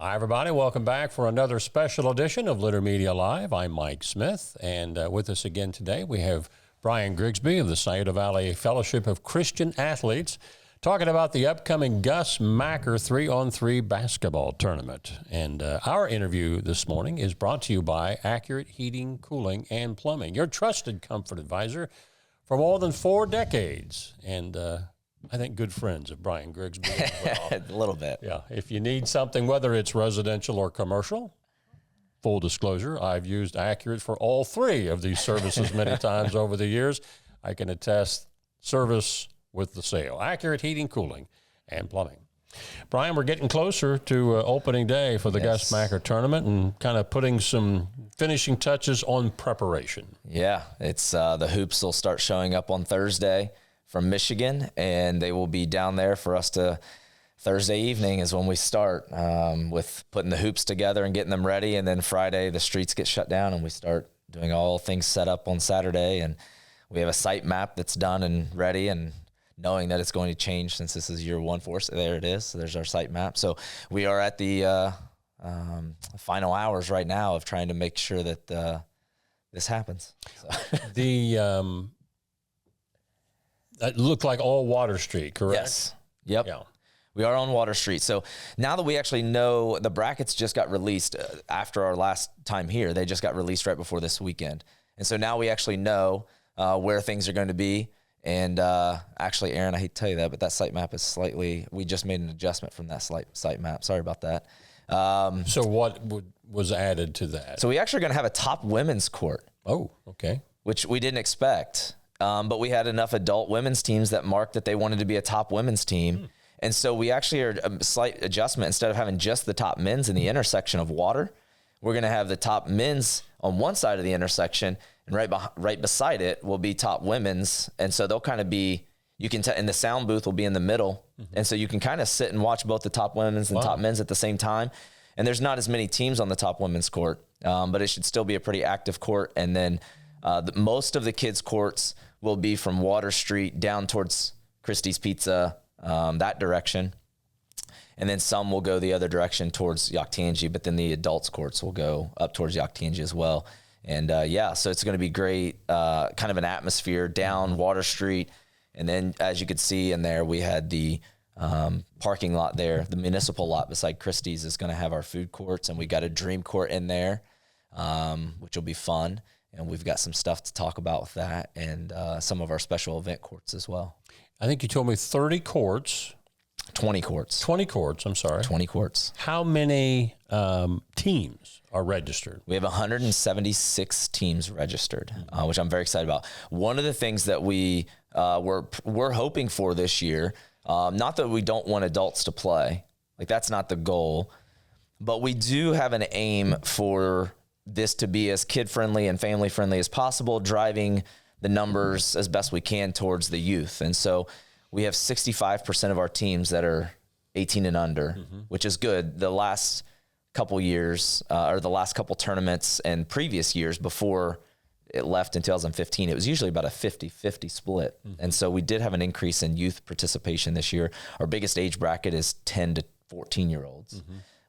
Hi, everybody. Welcome back for another special edition of Litter Media Live. I'm Mike Smith, and with us again today, we have Brian Grigsby of the Scioto Valley Fellowship of Christian Athletes talking about the upcoming Gus Macker 3-on-3 basketball tournament. And our interview this morning is brought to you by Accurate Heating, Cooling, and Plumbing, your trusted comfort advisor for more than 4 decades. And I think good friends of Brian Grigsby as well. A little bit. Yeah. If you need something, whether it's residential or commercial, full disclosure, I've used Accurate for all 3 of these services many times over the years. I can attest service with the sale. Accurate Heating, Cooling, and Plumbing. Brian, we're getting closer to opening day for the Gus Macker tournament and kind of putting some finishing touches on preparation. Yeah, it's the hoops will start showing up on Thursday from Michigan, and they will be down there for us to Thursday evening is when we start with putting the hoops together and getting them ready. And then Friday, the streets get shut down and we start doing all things set up on Saturday. And we have a site map that's done and ready, and knowing that it's going to change since this is year 1 for us. There it is. So there's our site map. So we are at the final hours right now of trying to make sure that this happens. So. That looked like all Water Street, correct? Yes. Yep. Yeah. We are on Water Street. So now that we actually know, the brackets just got released after our last time here. They just got released right before this weekend. And so now we actually know where things are going to be. And actually, Aaron, I hate to tell you that, but that site map is we just made an adjustment from that site map. Sorry about that. So what was added to that? So we actually are going to have a top women's court. Oh, okay. Which we didn't expect. But we had enough adult women's teams that marked that they wanted to be a top women's team. And so we actually are a slight adjustment. Instead of having just the top men's in the intersection of Water, we're going to have the top men's on one side of the intersection, and right beside it will be top women's. And so they'll kind of be, you can and the sound booth will be in the middle. And so you can kind of sit and watch both the top women's and top men's at the same time. And there's not as many teams on the top women's court, but it should still be a pretty active court. And then most of the kids' courts will be from Water Street down towards Christie's Pizza, that direction. And then some will go the other direction towards Yaktangi, but then the adults' courts will go up towards Yaktangi as well. And so it's going to be great, kind of an atmosphere down Water Street. And then as you could see in there, we had the parking lot there. The municipal lot beside Christie's is going to have our food courts, and we got a dream court in there, which will be fun. And we've got some stuff to talk about with that, and some of our special event courts as well. I think you told me 30 courts. 20 courts. 20 courts, I'm sorry. 20 courts. How many teams are registered? We have 176 teams registered, which I'm very excited about. One of the things that we're hoping for this year, not that we don't want adults to play, like that's not the goal, but we do have an aim for this to be as kid-friendly and family-friendly as possible, driving the numbers as best we can towards the youth. And so we have 65% of our teams that are 18 and under, which is good. The last couple years, or the last couple tournaments and previous years before it left in 2015, it was usually about a 50-50 split. And so we did have an increase in youth participation this year. Our biggest age bracket is 10 to 14-year-olds.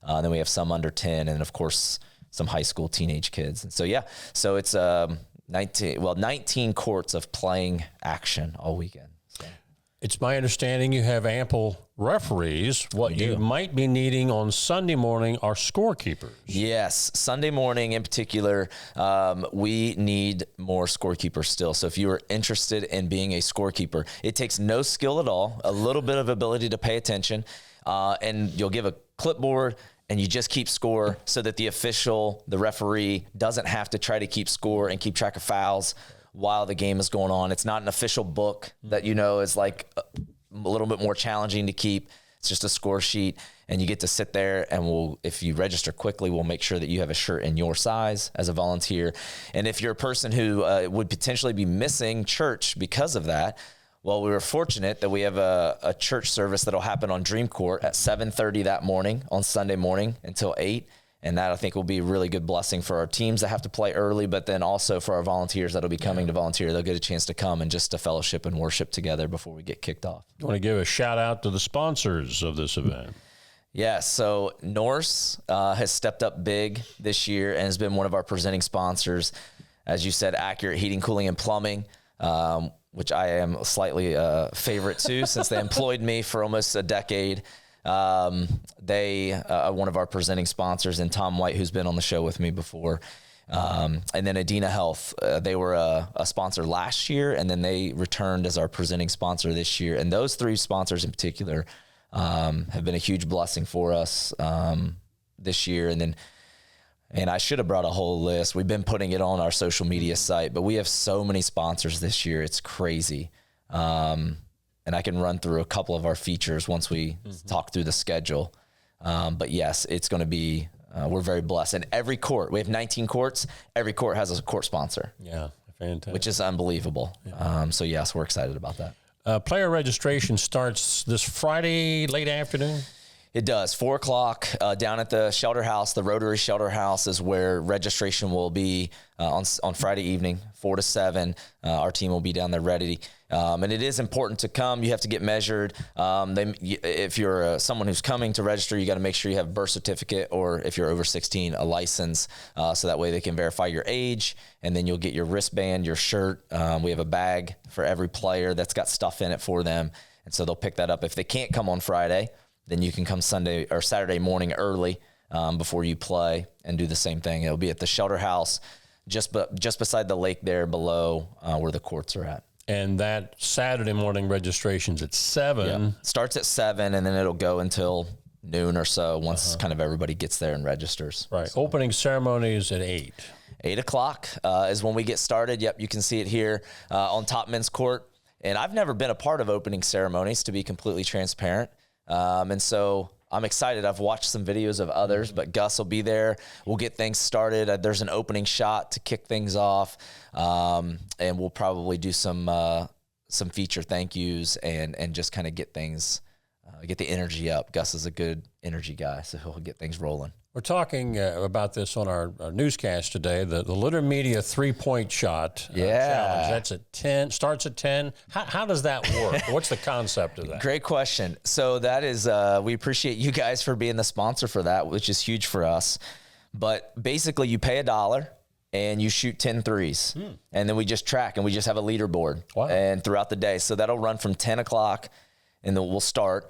Then we have some under 10, and of course, some high school teenage kids. And so, so it's 19 courts of playing action all weekend. So. It's my understanding you have ample referees. What you might be needing on Sunday morning are scorekeepers. Yes, Sunday morning in particular, we need more scorekeepers still. So if you are interested in being a scorekeeper, it takes no skill at all, a little bit of ability to pay attention, and you'll give a clipboard, and you just keep score so that the referee, doesn't have to try to keep score and keep track of fouls while the game is going on. It's not an official book that is like a little bit more challenging to keep. It's just a score sheet, and you get to sit there, and if you register quickly, we'll make sure that you have a shirt in your size as a volunteer. And if you're a person who would potentially be missing church because of that, well, we were fortunate that we have a church service that'll happen on Dream Court at 7:30 that morning on Sunday morning until 8. And that I think will be a really good blessing for our teams that have to play early, but then also for our volunteers that'll be coming to volunteer. They'll get a chance to come and just to fellowship and worship together before we get kicked off. I want to give a shout out to the sponsors of this event. Yeah, so Norse has stepped up big this year and has been one of our presenting sponsors. As you said, Accurate Heating, Cooling, and Plumbing, which I am slightly favorite to since they employed me for almost a decade. They are one of our presenting sponsors, and Tom White, who's been on the show with me before. And then Adina Health, they were a sponsor last year, and then they returned as our presenting sponsor this year. And those three sponsors in particular have been a huge blessing for us this year. And I should have brought a whole list. We've been putting it on our social media site, but we have so many sponsors this year. It's crazy. And I can run through a couple of our features once we talk through the schedule. But yes, it's going to be, we're very blessed. And every court, we have 19 courts. Every court has a court sponsor. Yeah, fantastic. Which is unbelievable. Yeah. So yes, we're excited about that. Player registration starts this Friday, late afternoon? It does. 4 o'clock down at the shelter house. The Rotary Shelter House is where registration will be on Friday evening, 4 to 7. Our team will be down there ready. And it is important to come. You have to get measured. If you're someone who's coming to register, you got to make sure you have a birth certificate, or if you're over 16, a license, so that way they can verify your age, and then you'll get your wristband, your shirt. We have a bag for every player that's got stuff in it for them, and so they'll pick that up. If they can't come on Friday, then you can come Sunday or Saturday morning early before you play and do the same thing. It'll be at the shelter house, just beside the lake there below where the courts are at. And that Saturday morning registration's at 7. Yeah. Starts at 7, and then it'll go until noon or so once kind of everybody gets there and registers. Right. So. Opening ceremony is at 8. 8 o'clock is when we get started. Yep, you can see it here on top men's court. And I've never been a part of opening ceremonies, to be completely transparent. And so I'm excited. I've watched some videos of others, but Gus will be there. We'll get things started. There's an opening shot to kick things off. And we'll probably do some feature thank yous and just kind of get things, get the energy up. Gus is a good energy guy, so he'll get things rolling. We're talking about this on our newscast today, the Litter Media 3-point shot challenge. That's at 10, starts at 10. How does that work? What's the concept of that? Great question. So that is, we appreciate you guys for being the sponsor for that, which is huge for us. But basically you pay $1 and you shoot 10 threes. And then we just track, and we just have a leaderboard. Wow. And throughout the day. So that'll run from 10 o'clock, and then we'll start,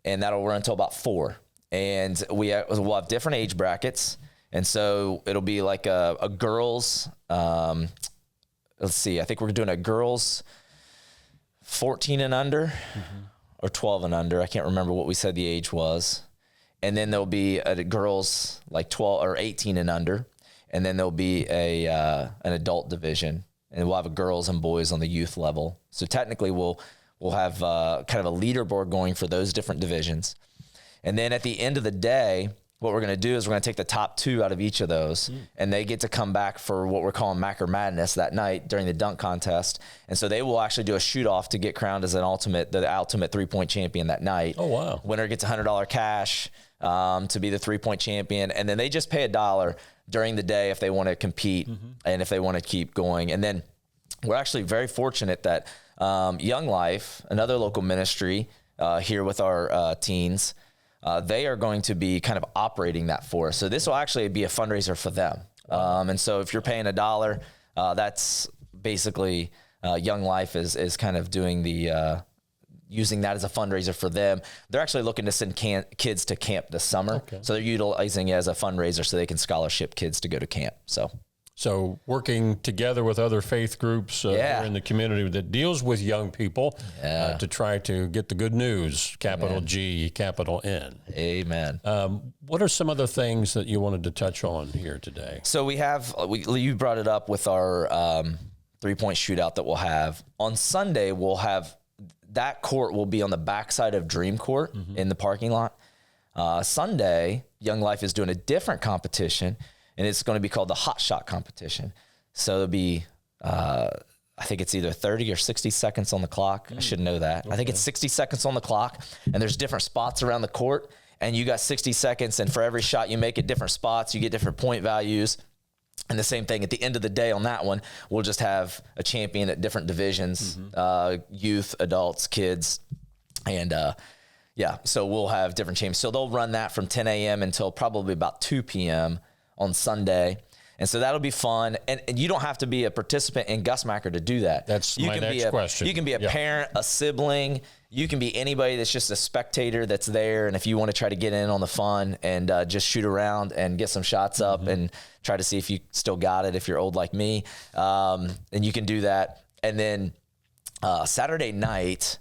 and that'll run until about 4. And we'll have different age brackets. And so it'll be like a girls, let's see, I think we're doing a girls 14 and under or 12 and under. I can't remember what we said the age was. And then there'll be a girls like 12 or 18 and under. And then there'll be an adult division, and we'll have a girls and boys on the youth level. So technically we'll have kind of a leaderboard going for those different divisions. And then at the end of the day, what we're going to do is we're going to take the top 2 out of each of those, and they get to come back for what we're calling Macker Madness that night during the dunk contest. And so they will actually do a shoot-off to get crowned as the ultimate 3-point champion that night. Oh, wow. Winner gets $100 cash to be the 3-point champion. And then they just pay $1 during the day if they want to compete and if they want to keep going. And then we're actually very fortunate that Young Life, another local ministry here with our teens, they are going to be kind of operating that for us. So this will actually be a fundraiser for them. And so if you're paying $1, that's basically Young Life is kind of doing the using that as a fundraiser for them. They're actually looking to send kids to camp this summer. Okay. So they're utilizing it as a fundraiser so they can scholarship kids to go to camp. So working together with other faith groups here in the community that deals with young people to try to get the good news, capital Amen. G, capital N. Amen. What are some other things that you wanted to touch on here today? So you brought it up with our 3-point shootout that we'll have. On Sunday, we'll have, that court will be on the backside of Dream Court in the parking lot. Sunday, Young Life is doing a different competition, and it's going to be called the Hot Shot competition. So it'll be, I think it's either 30 or 60 seconds on the clock. I should know that. Okay. I think it's 60 seconds on the clock, and there's different spots around the court, and you got 60 seconds, and for every shot you make at different spots, you get different point values. And the same thing at the end of the day on that one, we'll just have a champion at different divisions, youth, adults, kids, and Yeah, so we'll have different teams. So they'll run that from 10 a.m. until probably about 2 p.m. on Sunday. And so that'll be fun. And you don't have to be a participant in Gus Macker to do that. That's my next question. You can be a parent, a sibling. You can be anybody that's just a spectator that's there. And if you want to try to get in on the fun and just shoot around and get some shots up and try to see if you still got it, if you're old like me, then you can do that. And then Saturday night,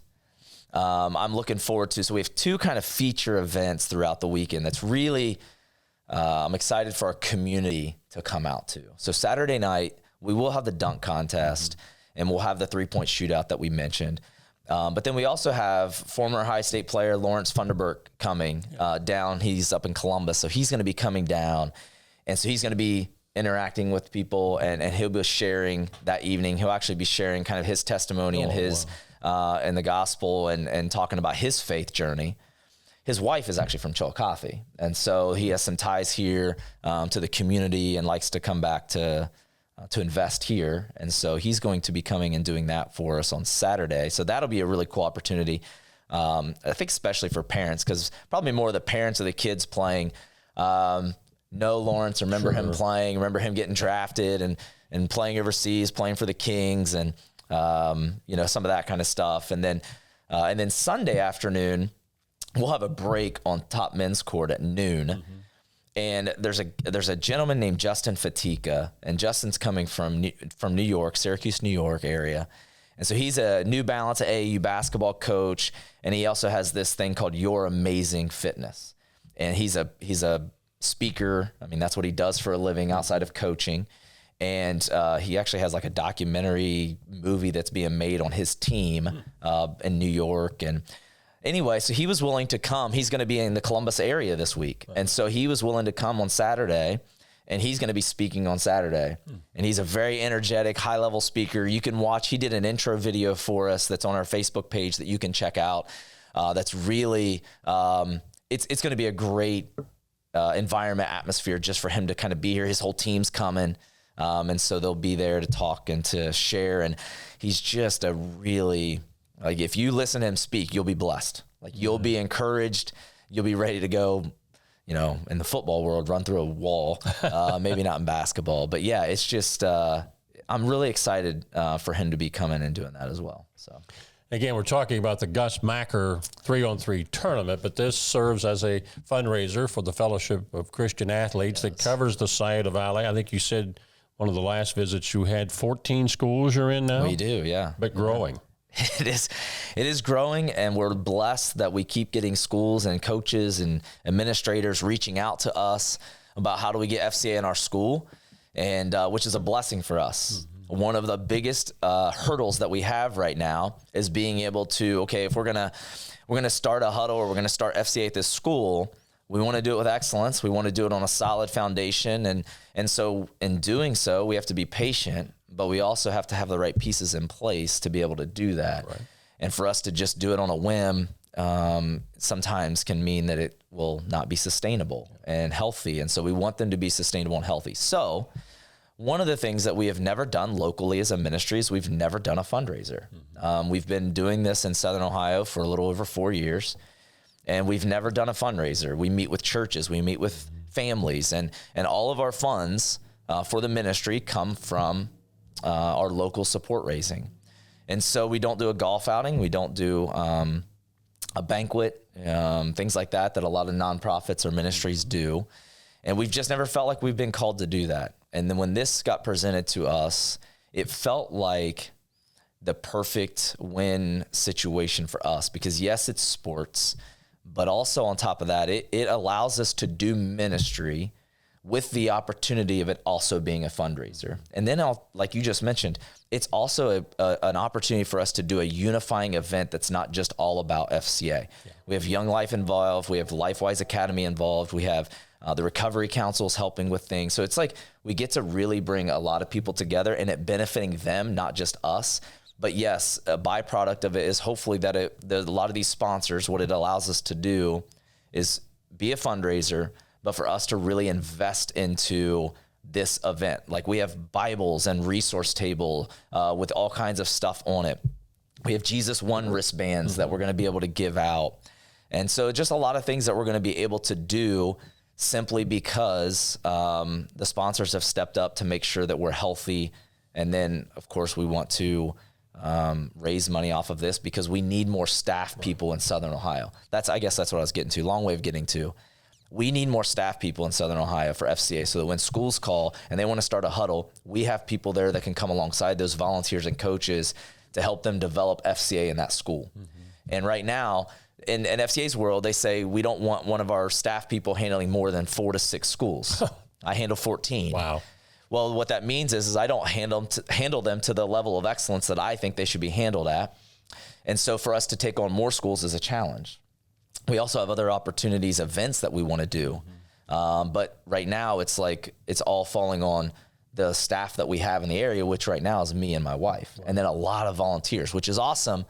I'm looking forward to. So we have 2 kind of feature events throughout the weekend. That's really, I'm excited for our community to come out to. So Saturday night, we will have the dunk contest and we'll have the 3-point shootout that we mentioned. But then we also have former high state player Lawrence Funderburk coming down. He's up in Columbus, so he's going to be coming down. And so he's going to be interacting with people and he'll be sharing that evening. He'll actually be sharing kind of his testimony and his and the gospel and talking about his faith journey. His wife is actually from Chillicothe, and so he has some ties here to the community and likes to come back to invest here. And so he's going to be coming and doing that for us on Saturday. So that'll be a really cool opportunity, I think, especially for parents, because probably more of the parents of the kids playing know Lawrence, remember him playing, remember him getting drafted and playing overseas, playing for the Kings and some of that kind of stuff. And then Sunday afternoon, we'll have a break on top men's court at noon. And there's a gentleman named Justin Fatika, and Justin's coming from New York, Syracuse, New York area. And so he's a New Balance AAU basketball coach, and he also has this thing called Your Amazing Fitness. And he's a speaker. I mean, that's what he does for a living outside of coaching. And he actually has like a documentary movie that's being made on his team in New York. And anyway, so he was willing to come. He's going to be in the Columbus area this week. And so he was willing to come on Saturday, and he's going to be speaking on Saturday. And he's a very energetic, high-level speaker. You can watch. He did an intro video for us that's on our Facebook page that you can check out. That's really, it's going to be a great environment, atmosphere just for him to kind of be here. His whole team's coming. And so they'll be there to talk and to share. And he's just a really... Like, if you listen to him speak, you'll be blessed. Like, you'll be encouraged. You'll be ready to go, in the football world, run through a wall. Maybe not in basketball. But, yeah, it's just I'm really excited for him to be coming and doing that as well. So, again, we're talking about the Gus Macker 3-on-3 tournament, but this serves as a fundraiser for the Fellowship of Christian Athletes that covers the Scioto Valley. I think you said one of the last visits you had 14 schools you're in now? We do, yeah. But growing. It is growing, and we're blessed that we keep getting schools and coaches and administrators reaching out to us about how do we get FCA in our school, and which is a blessing for us. One of the biggest hurdles that we have right now is being able to, okay, if we're gonna start a huddle or we're gonna start FCA at this school, we want to do it with excellence. We want to do it on a solid foundation, and so in doing so, we have to be patient. But we also have to have the right pieces in place to be able to do that. Right. And for us to just do it on a whim sometimes can mean that it will not be sustainable and healthy. And so we want them to be sustainable and healthy. So one of the things that we have never done locally as a ministry is we've never done a fundraiser. We've been doing this in Southern Ohio for a little over 4 years, and we've never done a fundraiser. We meet with churches, we meet with families, and all of our funds for the ministry come from our local support raising. And so we don't do a golf outing. We don't do a banquet, things like that a lot of nonprofits or ministries do. And we've just never felt like we've been called to do that. And then when this got presented to us, it felt like the perfect win situation for us, because yes, it's sports, but also on top of that, it allows us to do ministry with the opportunity of it also being a fundraiser. And then, like you just mentioned, it's also an opportunity for us to do a unifying event that's not just all about FCA. Yeah. We have Young Life involved. We have LifeWise Academy involved. We have the Recovery Councils helping with things. So it's like we get to really bring a lot of people together and it benefiting them, not just us. But yes, a byproduct of it is hopefully that a lot of these sponsors, what it allows us to do is be a fundraiser, but for us to really invest into this event. Like, we have Bibles and resource table with all kinds of stuff on it. We have Jesus One wristbands that we're going to be able to give out. And so just a lot of things that we're going to be able to do simply because the sponsors have stepped up to make sure that we're healthy. And then, of course, we want to raise money off of this because we need more staff people in Southern Ohio. I guess that's what I was getting to. Long way of getting to. We need more staff people in Southern Ohio for FCA so that when schools call and they want to start a huddle, we have people there that can come alongside those volunteers and coaches to help them develop FCA in that school. And right now, in FCA's world, they say we don't want one of our staff people handling more than 4 to 6 schools. I handle 14. Wow. Well, what that means is I don't handle them to the level of excellence that I think they should be handled at. And so for us to take on more schools is a challenge. We also have other opportunities, events that we want to do. But right now it's all falling on the staff that we have in the area, which right now is me and my wife. Wow. And then a lot of volunteers, which is awesome,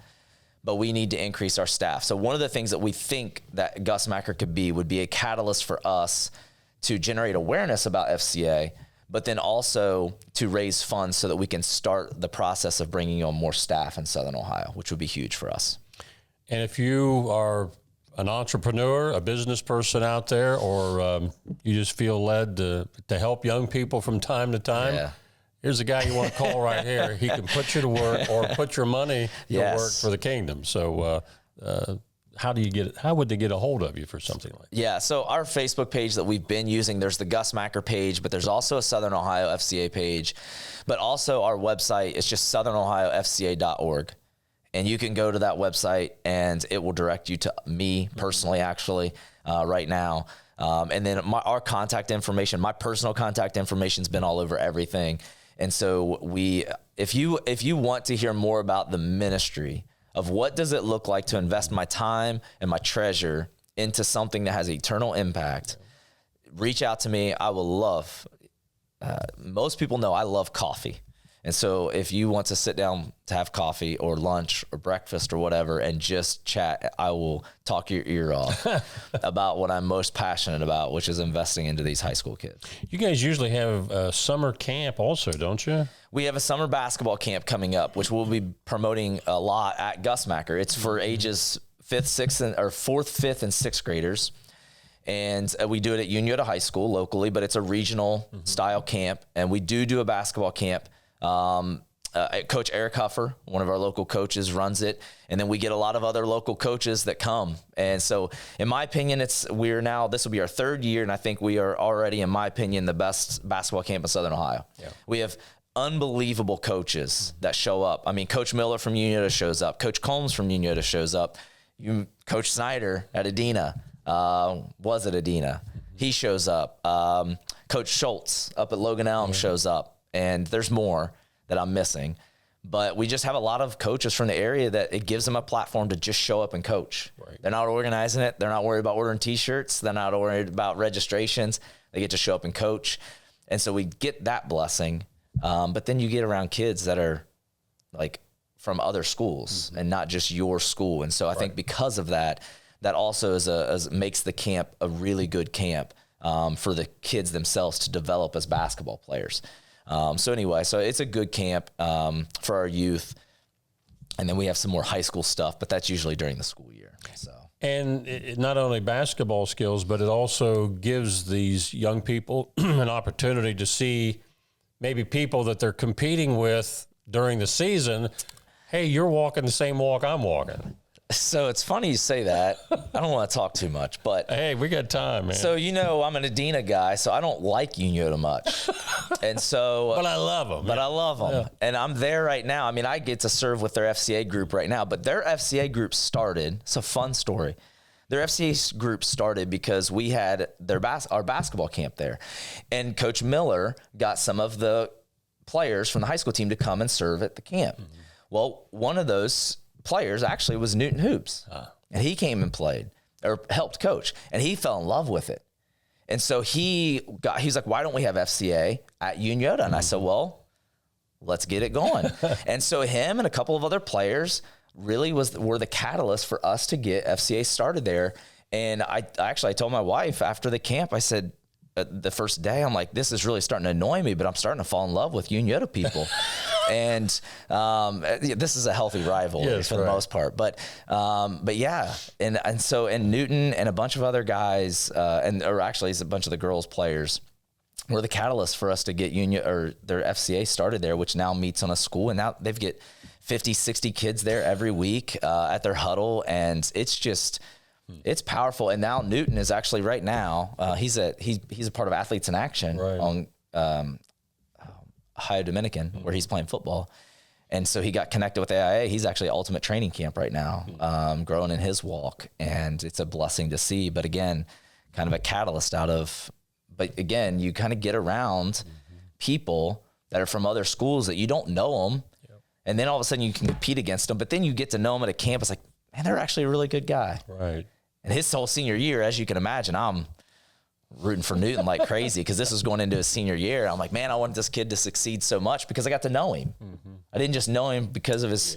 but we need to increase our staff. So one of the things that we think that Gus Macker would be a catalyst for us to generate awareness about FCA, but then also to raise funds so that we can start the process of bringing on more staff in Southern Ohio, which would be huge for us. And if you are an entrepreneur, a business person out there, or you just feel led to help young people from time to time, here's a guy you want to call right here. He can put you to work or put your money to work for the kingdom. So how would they get a hold of you for something like that? Yeah, so our Facebook page that we've been using, there's the Gus Macker page, but there's also a Southern Ohio FCA page. But also our website is just southernohiofca.org. And you can go to that website and it will direct you to me personally, actually, right now. And then our contact information, my personal contact information has been all over everything. And so if you want to hear more about the ministry of what does it look like to invest my time and my treasure into something that has eternal impact, reach out to me. I will love, most people know I love coffee. And so if you want to sit down to have coffee or lunch or breakfast or whatever and just chat, I will talk your ear off about what I'm most passionate about, which is investing into these high school kids. You guys usually have a summer camp also, don't you? We have a summer basketball camp coming up, which we'll be promoting a lot at Gus Macker. It's for ages 4th, 5th, and 6th graders. And we do it at Unyota High School locally, but it's a regional style camp. And we do a basketball camp. Coach Eric Huffer, one of our local coaches, runs it. And then we get a lot of other local coaches that come. And so in my opinion, this will be our 3rd year. And I think we are already, in my opinion, the best basketball camp in Southern Ohio. Yeah. We have unbelievable coaches that show up. I mean, Coach Miller from Unyota shows up. Coach Combs from Unyota shows up. Coach Snyder at Adena, was at Adena. He shows up. Coach Schultz up at Logan Elm shows up. And there's more that I'm missing. But we just have a lot of coaches from the area that it gives them a platform to just show up and coach. Right. They're not organizing it. They're not worried about ordering T-shirts. They're not worried about registrations. They get to show up and coach. And so we get that blessing. But then you get around kids that are like from other schools and not just your school. And so I think because of that, that also makes the camp a really good camp for the kids themselves to develop as basketball players. So it's a good camp for our youth. And then we have some more high school stuff, but that's usually during the school year. So. And it not only basketball skills, but it also gives these young people an opportunity to see maybe people that they're competing with during the season. Hey, you're walking the same walk I'm walking. So it's funny you say that. I don't want to talk too much, but hey, we got time, man. So I'm an Adena guy, so I don't like Unyota much, and so but I love them. But I love them, and I'm there right now. I mean, I get to serve with their FCA group right now, but their FCA group started. It's a fun story. Their FCA group started because we had our basketball camp there, and Coach Miller got some of the players from the high school team to come and serve at the camp. Mm-hmm. Well, one of those players actually was Newton Hoops, and he came and played or helped coach, and he fell in love with it. And so he's like, why don't we have FCA at Unyota? And I said, well, let's get it going. And so him and a couple of other players really were the catalyst for us to get FCA started there. And I told my wife after the camp, I said, the first day, I'm like, this is really starting to annoy me, but I'm starting to fall in love with Unyota people. And this is a healthy rivalry for the most part. But yeah, and so Newton and a bunch of other guys, or actually it's a bunch of the girls players, were the catalyst for us to get their FCA started there, which now meets on a school, and now they've get 50, 60 kids there every week at their huddle, and it's powerful. And now Newton is actually right now he's a part of Athletes in Action on Ohio Dominican, where he's playing football. And so he got connected with AIA. He's actually at Ultimate Training Camp right now, growing in his walk. And it's a blessing to see. But again, kind of a catalyst but again, you kind of get around people that are from other schools that you don't know them. Yep. And then all of a sudden you can compete against them. But then you get to know them at a camp. It's like, man, they're actually a really good guy. Right. And his whole senior year, as you can imagine, I'm rooting for Newton like crazy because this was going into his senior year. I'm like, man, I wanted this kid to succeed so much because I got to know him. I didn't just know him because of his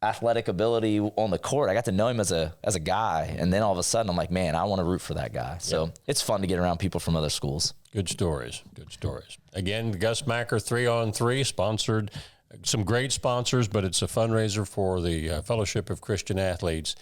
athletic ability on the court. I got to know him as a guy. And then all of a sudden I'm like, man, I want to root for that guy. So it's fun to get around people from other schools. Good stories. Good stories. Again, Gus Macker 3-on-3 sponsored some great sponsors, but it's a fundraiser for the Fellowship of Christian Athletes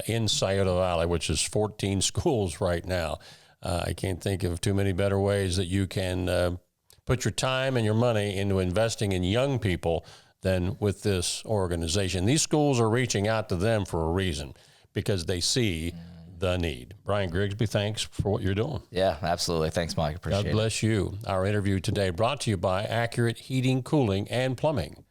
in Scioto Valley, which is 14 schools right now. I can't think of too many better ways that you can put your time and your money into investing in young people than with this organization. These schools are reaching out to them for a reason, because they see the need. Brian Grigsby, thanks for what you're doing. Yeah, absolutely. Thanks, Mike. Appreciate it. God bless you. Our interview today brought to you by Accurate Heating, Cooling, and Plumbing.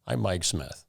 I'm Mike Smith.